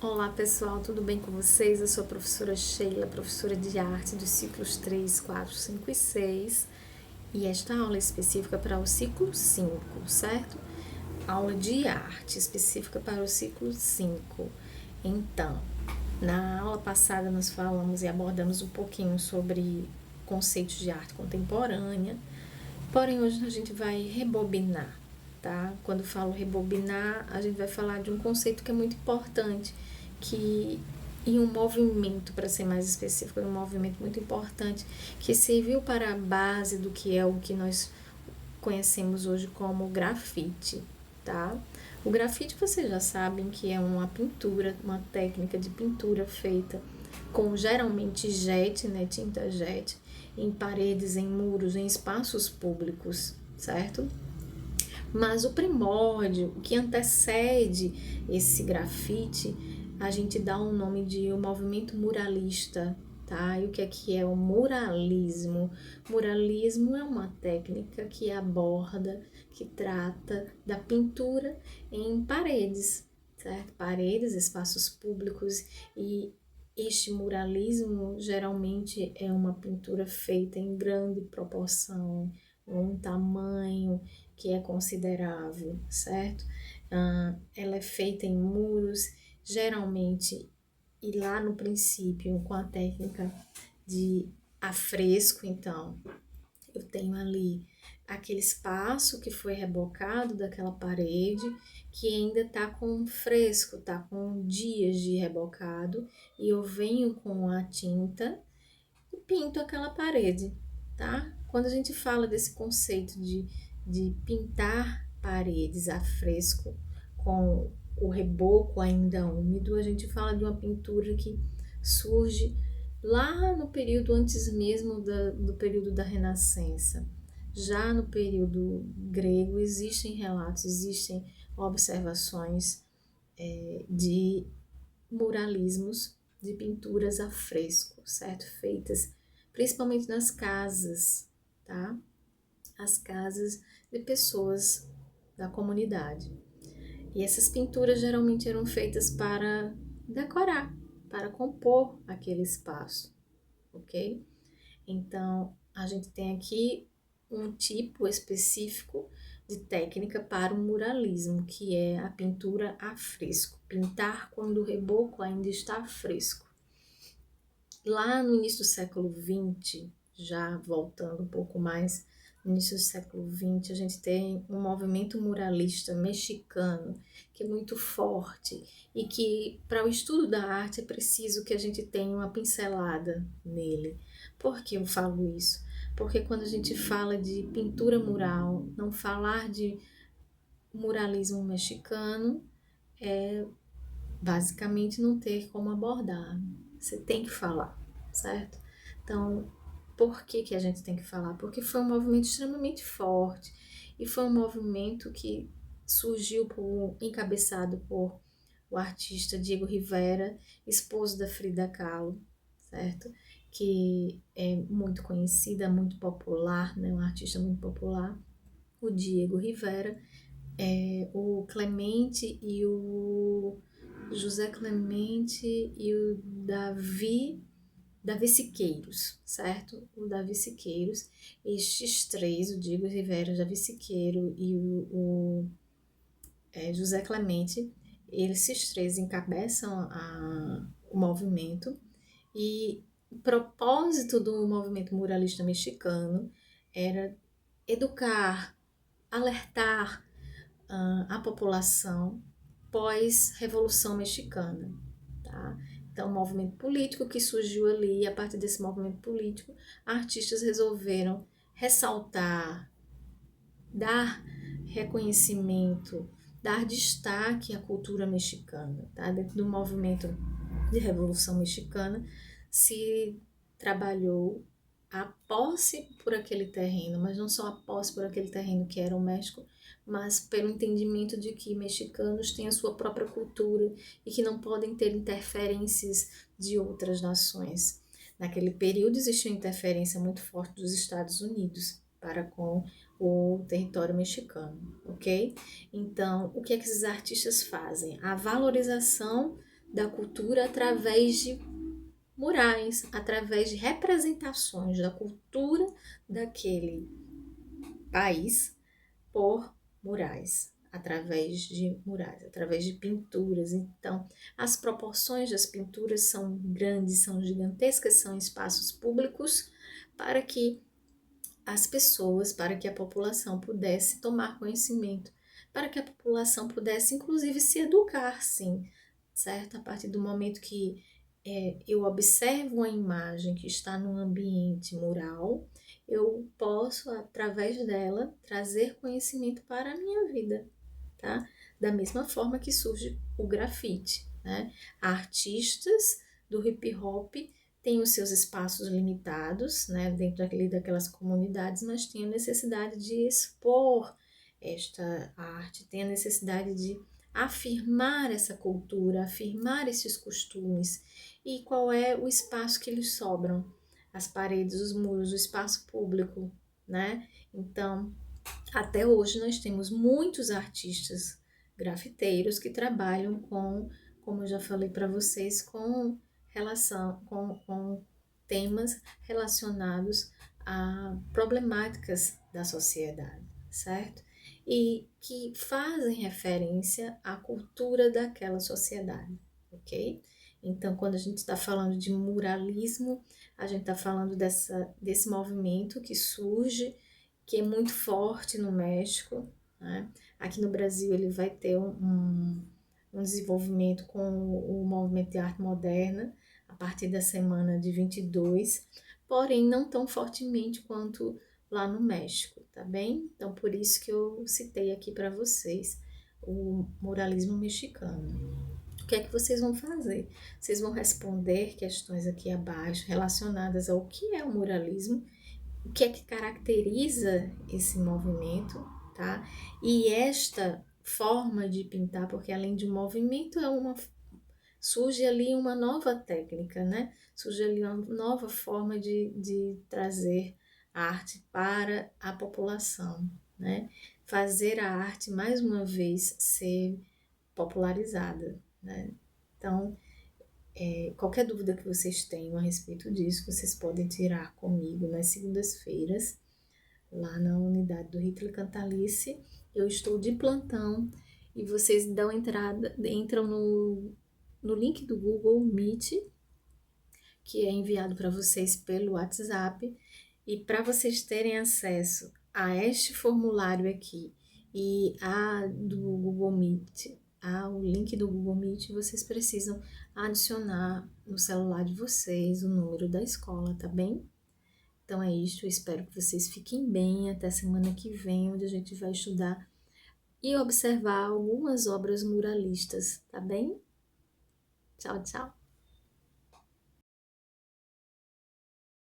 Olá pessoal, tudo bem com vocês? Eu sou a professora Sheila, professora de arte dos ciclos 3, 4, 5 e 6, e esta aula é específica para o ciclo 5, certo? Aula de arte específica para o ciclo 5. Então, na aula passada nós falamos e abordamos um pouquinho sobre conceitos de arte contemporânea, porém hoje a gente vai rebobinar, tá? Quando falo rebobinar, a gente vai falar de um conceito que é muito importante, que em um movimento, para ser mais específico, um movimento muito importante, que serviu para a base do que é o que nós conhecemos hoje como grafite, tá? O grafite vocês já sabem que é uma pintura, uma técnica de pintura feita com geralmente jet, né, tinta jet, em paredes, em muros, em espaços públicos, certo? Mas o primórdio, o que antecede esse grafite, a gente dá um nome de o movimento muralista, tá? E o que é o muralismo? Muralismo é uma técnica que aborda, que trata da pintura em paredes, certo? Paredes, espaços públicos, e este muralismo geralmente é uma pintura feita em grande proporção, um tamanho que é considerável, certo? Ela é feita em muros, geralmente, e lá no princípio, com a técnica de afresco, então, eu tenho ali aquele espaço que foi rebocado daquela parede, que ainda tá com fresco, tá com dias de rebocado, e eu venho com a tinta e pinto aquela parede, tá? Quando a gente fala desse conceito de pintar paredes a fresco com o reboco ainda úmido, a gente fala de uma pintura que surge lá no período antes mesmo do período da Renascença. Já no período grego existem relatos, existem observações de muralismos, de pinturas a fresco, certo? Feitas principalmente nas casas, tá? As casas de pessoas da comunidade. E essas pinturas geralmente eram feitas para decorar, para compor aquele espaço, ok? Então, a gente tem aqui um tipo específico de técnica para o muralismo, que é a pintura a fresco, pintar quando o reboco ainda está fresco. Lá no início do século XX, já voltando um pouco mais, no início do século XX, a gente tem um movimento muralista mexicano que é muito forte e que, para o estudo da arte, é preciso que a gente tenha uma pincelada nele. Por que eu falo isso? Porque quando a gente fala de pintura mural, não falar de muralismo mexicano é basicamente não ter como abordar. Você tem que falar, certo? Então, por que a gente tem que falar? Porque foi um movimento extremamente forte e foi um movimento que surgiu encabeçado por o artista Diego Rivera, esposo da Frida Kahlo, certo? Que é muito conhecida, muito popular, né? Um artista muito popular, o Diego Rivera, o Clemente e o José Clemente e o Davi Siqueiros, certo? O Davi Siqueiros, estes três, o Diego Rivera, o Davi Siqueiro e o José Clemente, esses três encabeçam o movimento, e o propósito do movimento muralista mexicano era educar, alertar a população pós-Revolução Mexicana, tá? Então, um movimento político que surgiu ali, e a partir desse movimento político, artistas resolveram ressaltar, dar reconhecimento, dar destaque à cultura mexicana, tá? Dentro do movimento de Revolução Mexicana, se trabalhou a posse por aquele terreno, mas não só a posse por aquele terreno que era o México, mas pelo entendimento de que mexicanos têm a sua própria cultura e que não podem ter interferências de outras nações. Naquele período existia uma interferência muito forte dos Estados Unidos para com o território mexicano, ok? Então, o que é que esses artistas fazem? A valorização da cultura através de murais, através de representações da cultura daquele país por murais, através de pinturas. Então, as proporções das pinturas são grandes, são gigantescas, são espaços públicos para que as pessoas, para que a população pudesse tomar conhecimento, para que a população pudesse, inclusive, se educar, sim, certo? A partir do momento que eu observo uma imagem que está num ambiente mural, eu posso, através dela, trazer conhecimento para a minha vida, tá? Da mesma forma que surge o grafite, né? Artistas do hip hop têm os seus espaços limitados, né? Dentro daquelas comunidades, mas têm a necessidade de expor esta arte, têm a necessidade de afirmar essa cultura, afirmar esses costumes. E qual é o espaço que lhes sobram? As paredes, os muros, o espaço público, né? Então, até hoje nós temos muitos artistas grafiteiros que trabalham com, como eu já falei para vocês, com relação, com temas relacionados a problemáticas da sociedade, certo? E que fazem referência à cultura daquela sociedade, ok? Então, quando a gente está falando de muralismo, a gente está falando desse movimento que surge, que é muito forte no México, né? Aqui no Brasil ele vai ter um desenvolvimento com o movimento de arte moderna a partir da semana de 22, porém não tão fortemente quanto lá no México, tá bem? Então por isso que eu citei aqui para vocês o muralismo mexicano. O que é que vocês vão fazer? Vocês vão responder questões aqui abaixo relacionadas ao que é o muralismo, o que é que caracteriza esse movimento, tá? E esta forma de pintar, porque além de um movimento, surge ali uma nova técnica, né? Surge ali uma nova forma de trazer a arte para a população, né? Fazer a arte, mais uma vez, ser popularizada, né? Então, qualquer dúvida que vocês tenham a respeito disso, vocês podem tirar comigo nas segundas-feiras, lá na unidade do Hitler Cantalice. Eu estou de plantão e vocês dão entrada, entram no link do Google Meet, que é enviado para vocês pelo WhatsApp. E para vocês terem acesso a este formulário aqui e a do Google Meet, o link do Google Meet, vocês precisam adicionar no celular de vocês o número da escola, tá bem? Então é isso, eu espero que vocês fiquem bem até semana que vem, onde a gente vai estudar e observar algumas obras muralistas, tá bem? Tchau, tchau!